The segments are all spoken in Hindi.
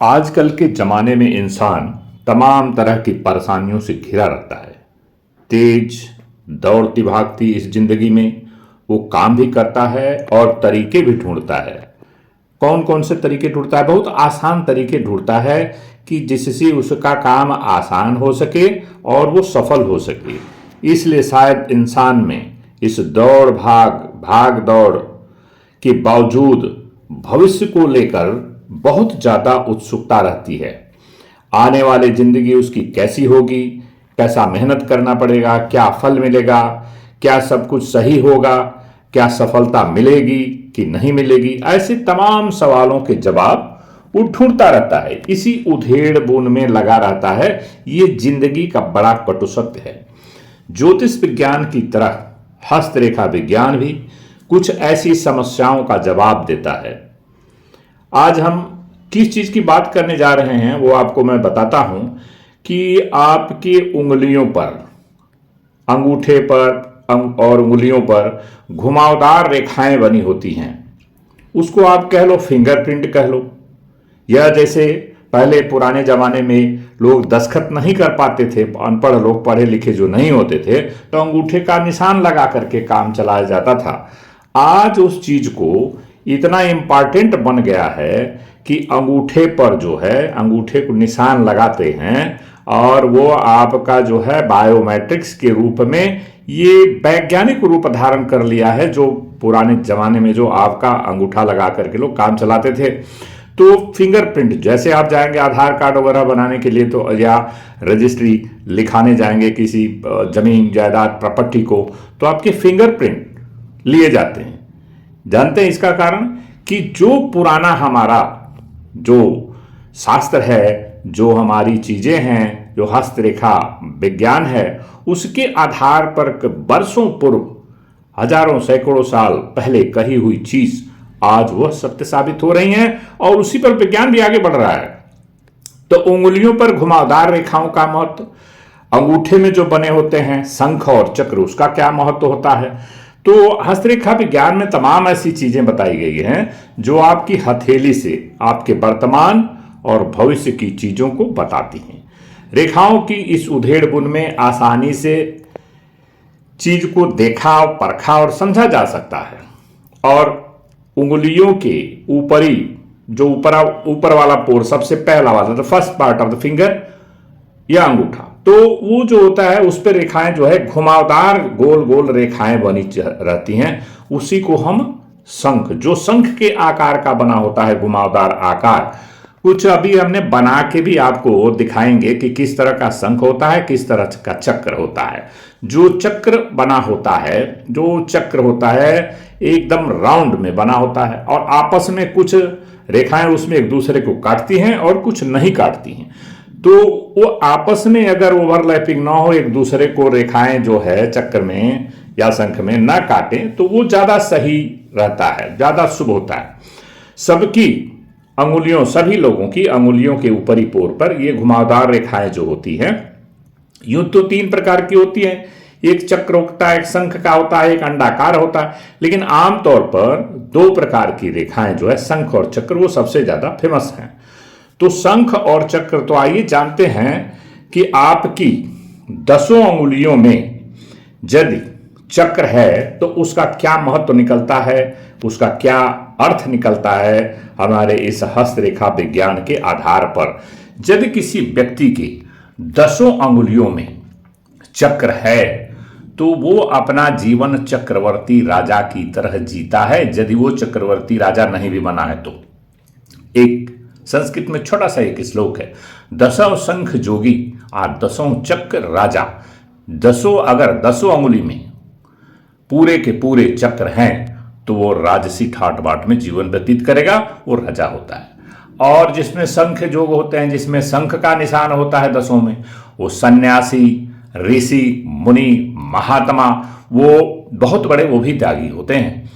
आजकल के ज़माने में इंसान तमाम तरह की परेशानियों से घिरा रहता है। तेज दौड़ती भागती इस जिंदगी में वो काम भी करता है और तरीके भी ढूंढता है। कौन कौन से तरीके ढूंढता है? बहुत आसान तरीके ढूंढता है कि जिससे उसका काम आसान हो सके और वो सफल हो सके। इसलिए शायद इंसान में इस दौड़ भाग भाग दौड़ के बावजूद भविष्य को लेकर बहुत ज़्यादा उत्सुकता रहती है। आने वाली जिंदगी उसकी कैसी होगी, कैसा मेहनत करना पड़ेगा, क्या फल मिलेगा, क्या सब कुछ सही होगा, क्या सफलता मिलेगी कि नहीं मिलेगी, ऐसे तमाम सवालों के जवाब वो ढूंढता रहता है। इसी उधेड़ बुन में लगा रहता है। ये जिंदगी का बड़ा कटु सत्य है। ज्योतिष विज्ञान की तरह हस्तरेखा विज्ञान भी कुछ ऐसी समस्याओं का जवाब देता है। आज हम किस चीज की बात करने जा रहे हैं वो आपको मैं बताता हूं कि आपकी उंगलियों पर, अंगूठे पर और उंगलियों पर घुमावदार रेखाएं बनी होती हैं। उसको आप कह लो फिंगरप्रिंट कह लो। यह जैसे पहले पुराने जमाने में लोग दस्तखत नहीं कर पाते थे, अनपढ़ लोग, पढ़े लिखे जो नहीं होते थे, तो अंगूठे का निशान लगा करके काम चलाया जाता था। आज उस चीज को इतना इम्पॉर्टेंट बन गया है कि अंगूठे पर जो है, अंगूठे को निशान लगाते हैं और वो आपका जो है बायोमेट्रिक्स के रूप में ये वैज्ञानिक रूप धारण कर लिया है। जो पुराने जमाने में जो आपका अंगूठा लगा करके लोग काम चलाते थे, तो फिंगरप्रिंट, जैसे आप जाएंगे आधार कार्ड वगैरह बनाने के लिए तो, या रजिस्ट्री लिखाने जाएंगे किसी जमीन जायदाद प्रॉपर्टी को, तो आपके फिंगरप्रिंट लिए जाते हैं। जानते हैं इसका कारण? कि जो पुराना हमारा जो शास्त्र है, जो हमारी चीजें हैं, जो हस्तरेखा विज्ञान है, उसके आधार पर वर्षों पूर्व, हजारों सैकड़ों साल पहले कही हुई चीज आज वह सत्य साबित हो रही हैं और उसी पर विज्ञान भी आगे बढ़ रहा है। तो उंगलियों पर घुमावदार रेखाओं का महत्व, अंगूठे में जो बने होते हैं शंख और चक्र, उसका क्या महत्व होता है? तो हस्तरेखा विज्ञान में तमाम ऐसी चीजें बताई गई हैं जो आपकी हथेली से आपके वर्तमान और भविष्य की चीजों को बताती हैं। रेखाओं की इस उधेड़ बुन में आसानी से चीज को देखा, परखा और समझा जा सकता है। और उंगलियों के ऊपरी जो ऊपर वाला पोर, सबसे पहला वाला, the first part of the finger या अंगूठा, तो वो जो होता है उस पर रेखाएं जो है घुमावदार गोल गोल रेखाएं बनी रहती हैं। उसी को हम शंख, जो शंख के आकार का बना होता है, घुमावदार आकार, कुछ अभी हमने बना के भी आपको दिखाएंगे कि किस तरह का शंख होता है, किस तरह का चक्र होता है। जो चक्र बना होता है, जो चक्र होता है एकदम राउंड में बना होता है और आपस में कुछ रेखाएं उसमें एक दूसरे को काटती हैं और कुछ नहीं काटती हैं। तो वो आपस में अगर ओवरलैपिंग ना हो, एक दूसरे को रेखाएं जो है चक्र में या शंख में ना काटे, तो वो ज्यादा सही रहता है, ज्यादा शुभ होता है। सबकी अंगुलियों, सभी लोगों की अंगुलियों के ऊपरी पोर पर ये घुमावदार रेखाएं जो होती हैं, यूं तो 3 प्रकार की होती हैं। एक चक्र होता है, एक शंख का होता है, एक अंडाकार होता है, लेकिन आमतौर पर 2 प्रकार की रेखाएं जो है, शंख और चक्र, वो सबसे ज्यादा फेमस हैं। तो शंख और चक्र, तो आइए जानते हैं कि आपकी 10 अंगुलियों में यदि चक्र है तो उसका क्या महत्व निकलता है, उसका क्या अर्थ निकलता है हमारे इस हस्तरेखा विज्ञान के आधार पर। यदि किसी व्यक्ति की 10 अंगुलियों में चक्र है तो वो अपना जीवन चक्रवर्ती राजा की तरह जीता है। यदि वो चक्रवर्ती राजा नहीं भी बना है तो, एक संस्कृत में छोटा सा एक श्लोक है, 10 शंख जोगी और 10 चक्र राजा। अगर 10 अंगुली में पूरे के पूरे चक्र हैं तो वो राजसी ठाट बाट में जीवन व्यतीत करेगा, वो राजा होता है। और जिसमें शंख जोग होते हैं, जिसमें शंख का निशान होता है 10 में, वो सन्यासी, ऋषि, मुनि, महात्मा, वो बहुत बड़े, वो भी त्यागी होते हैं।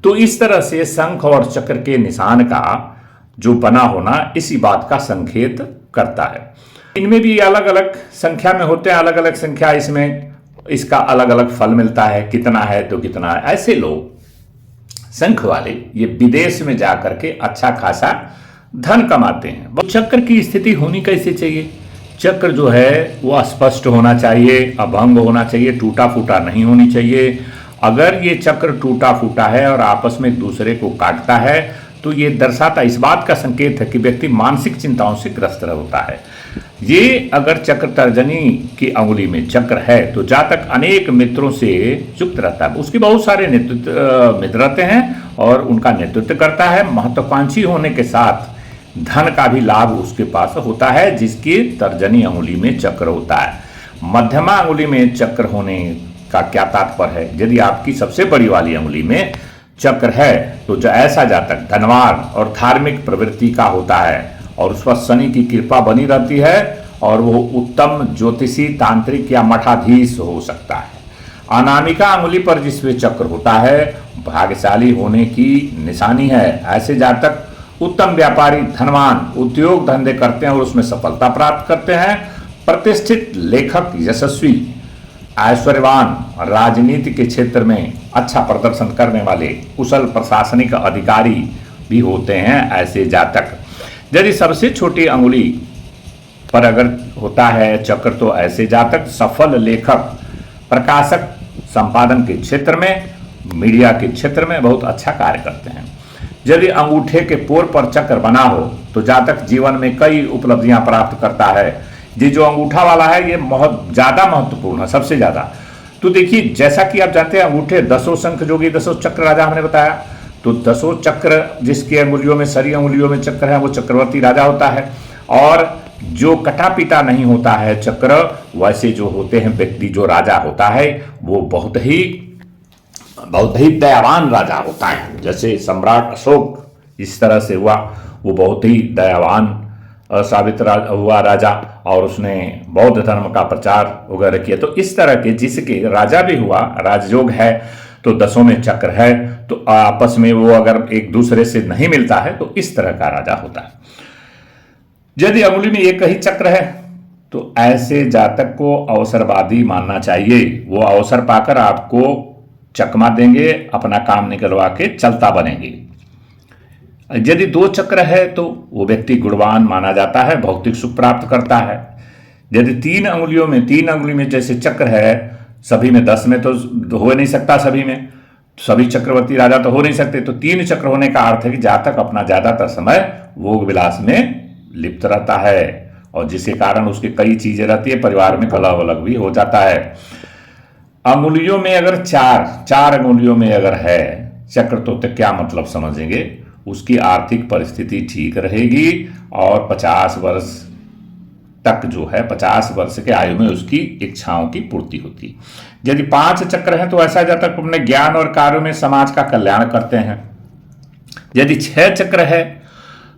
तो इस तरह से शंख और चक्र के निशान का जो बना होना इसी बात का संकेत करता है। इनमें भी अलग अलग संख्या में होते हैं, अलग अलग संख्या, इसमें इसका अलग अलग फल मिलता है, कितना है तो कितना है। ऐसे लोग शंख वाले ये विदेश में जाकर के अच्छा खासा धन कमाते हैं। वो चक्र की स्थिति होनी कैसे चाहिए? चक्र जो है वो स्पष्ट होना चाहिए, अभंग होना चाहिए, टूटा फूटा नहीं होनी चाहिए। अगर ये चक्र टूटा फूटा है और आपस में एक दूसरे को काटता है तो ये दर्शाता, इस बात का संकेत है कि व्यक्ति मानसिक चिंताओं से ग्रस्त होता है। ये अगर चक्र तर्जनी की अंगुली में चक्र है तो जातक अनेक मित्रों से युक्त रहता है। उसके बहुत सारे मित्र रहते हैं और उनका नेतृत्व करता है। महत्वाकांक्षी होने के साथ धन का भी लाभ उसके पास होता है, जिसकी तर्जनी अंगुली में चक्र होता है। मध्यमा अंगुली में चक्र होने का क्या तात्पर्य है? यदि आपकी सबसे बड़ी वाली अंगुली में चक्र है तो जो ऐसा जातक धनवान और धार्मिक प्रवृत्ति का होता है और उस पर शनि की कृपा बनी रहती है और वो उत्तम ज्योतिषी, तांत्रिक या मठाधीश हो सकता है। अनामिका अंगुली पर जिसमें चक्र होता है भाग्यशाली होने की निशानी है। ऐसे जातक उत्तम व्यापारी, धनवान, उद्योग धंधे करते हैं और उसमें सफलता प्राप्त करते हैं। प्रतिष्ठित लेखक, यशस्वी, ऐश्वर्यवान, राजनीति के क्षेत्र में अच्छा प्रदर्शन करने वाले, कुशल प्रशासनिक अधिकारी भी होते हैं ऐसे जातक। यदि सबसे छोटी अंगुली पर अगर होता है चक्र तो ऐसे जातक सफल लेखक, प्रकाशक, संपादन के क्षेत्र में, मीडिया के क्षेत्र में बहुत अच्छा कार्य करते हैं। यदि अंगूठे के पोर पर चक्र बना हो तो जातक जीवन में कई उपलब्धियां प्राप्त करता है। ये जो अंगूठा वाला है ये बहुत ज्यादा महत्वपूर्ण है, सबसे ज्यादा। तो देखिए, जैसा कि आप जानते हैं अंगूठे दसों शंख जोगी दसों चक्र राजा हमने बताया, तो दसों चक्र जिसके अंगुलियों में, सरी अंगुलियों में चक्र है वो चक्रवर्ती राजा होता है। और जो कटा पिटा नहीं होता है चक्र, वैसे जो होते हैं व्यक्ति, जो राजा होता है वो बहुत ही दयावान राजा होता है। जैसे सम्राट अशोक इस तरह से हुआ, वो बहुत ही दयावान साबित हुआ राजा और उसने बौद्ध धर्म का प्रचार वगैरह किया। तो इस तरह के जिसके राजा भी हुआ, राजयोग है तो दसों में चक्र है, तो आपस में वो अगर एक दूसरे से नहीं मिलता है तो इस तरह का राजा होता है। यदि अंगुली में एक ही चक्र है तो ऐसे जातक को अवसरवादी मानना चाहिए। वो अवसर पाकर आपको चकमा देंगे, अपना काम निकलवा के चलता बनेंगे। यदि दो चक्र है तो वो व्यक्ति गुणवान माना जाता है, भौतिक सुख प्राप्त करता है। यदि तीन अंगुली में जैसे चक्र है, सभी में, 10 में तो हो नहीं सकता, सभी चक्रवर्ती राजा तो हो नहीं सकते, तो 3 चक्र होने का अर्थ है कि जातक अपना ज्यादातर समय भोग विलास में लिप्त रहता है और जिसके कारण उसके कई चीजें रहती है, परिवार में कलह वलह भी हो जाता है। अंगुलियों में अगर चार अंगुलियों में अगर है चक्र तो क्या मतलब समझेंगे? उसकी आर्थिक परिस्थिति ठीक रहेगी और 50 वर्ष तक जो है, 50 वर्ष के आयु में उसकी इच्छाओं की पूर्ति होती। यदि 5 चक्र हैं तो ऐसा जातक अपने ज्ञान और कार्यों में समाज का कल्याण करते हैं। यदि 6 चक्र है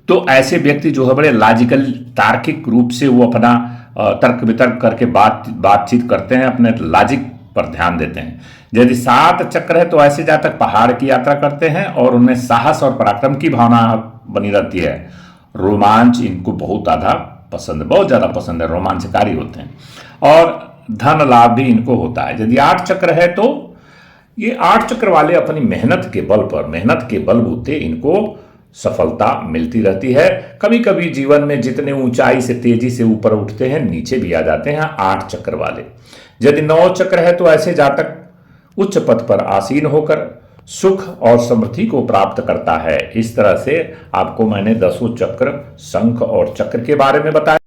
तो ऐसे व्यक्ति जो है बड़े लॉजिकल, तार्किक रूप से वो अपना तर्क वितर्क करके बातचीत करते हैं, अपने लॉजिक पर ध्यान देते हैं। यदि 7 चक्र है तो ऐसे जातक पहाड़ की यात्रा करते हैं और उनमें साहस और पराक्रम की भावना बनी रहती है। रोमांच इनको बहुत ज्यादा पसंद है, रोमांचकारी होते हैं और धन लाभ भी इनको होता है। यदि 8 चक्र है तो ये 8 चक्र वाले अपनी मेहनत के बलबूते इनको सफलता मिलती रहती है। कभी कभी जीवन में जितने ऊंचाई से तेजी से ऊपर उठते हैं, नीचे भी आ जाते हैं 8 चक्र वाले। यदि 9 चक्र है तो ऐसे जातक उच्च पद पर आसीन होकर सुख और समृद्धि को प्राप्त करता है। इस तरह से आपको मैंने 10 चक्र, शंख और चक्र के बारे में बताया।